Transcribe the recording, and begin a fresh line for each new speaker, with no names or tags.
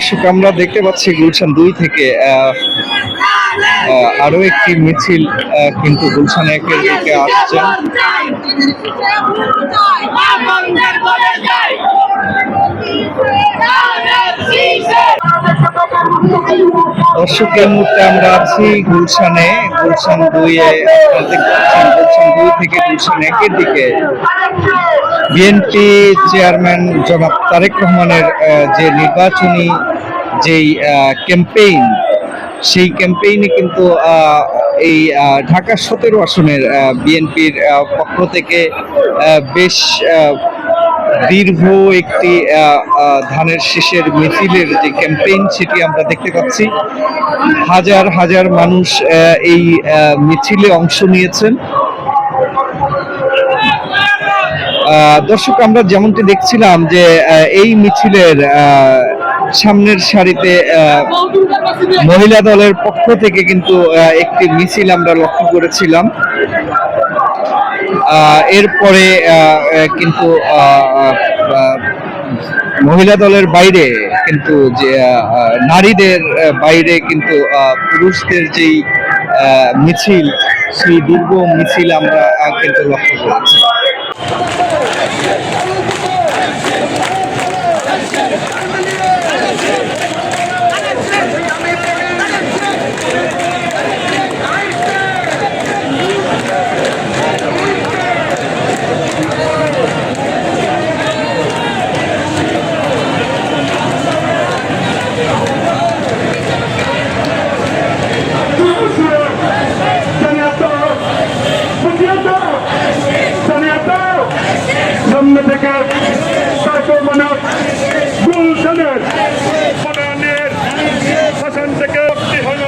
দর্শক আমরা দেখতে পাচ্ছি গুলশান 2 থেকে আরো একটি মিছিল কিন্তু গুলশান 1-এর দিকে আসছে। দর্শক এই মুহূর্তে আমরা আছি গুলশানে, গুলশান 2-এ। গুলশান 2 থেকে গুলশান 1-এর দিকে বিএনপি চেয়ারম্যান জনাব তারেক রহমানের যে নির্বাচনী যেই ক্যাম্পেইন, সেই ক্যাম্পেইনে কিন্তু এই ঢাকা 17 আসনের বিএনপির পক্ষ থেকে বেশ দীর্ঘ একটি ধানের শীষের মিছিলের যে ক্যাম্পেইন, সেটি আমরা দেখতে পাচ্ছি। হাজার হাজার মানুষ এই মিছিলে অংশ নিয়েছেন। দর্শক আমরা যেমনটি দেখছিলাম যে এই মিছিলের সামনের সারিতে মহিলা দলের পক্ষ থেকে কিন্তু একটি মিছিল আমরা লক্ষ্য করেছিলাম। এরপরে কিন্তু মহিলা দলের বাইরে কিন্তু যে নারীদের বাইরে কিন্তু পুরুষদের যেই মিছিল, সেই দীর্ঘ মিছিল আমরা কিন্তু লক্ষ্য করেছি।
সামনে থেকে গুলশানের শাসন থেকে হল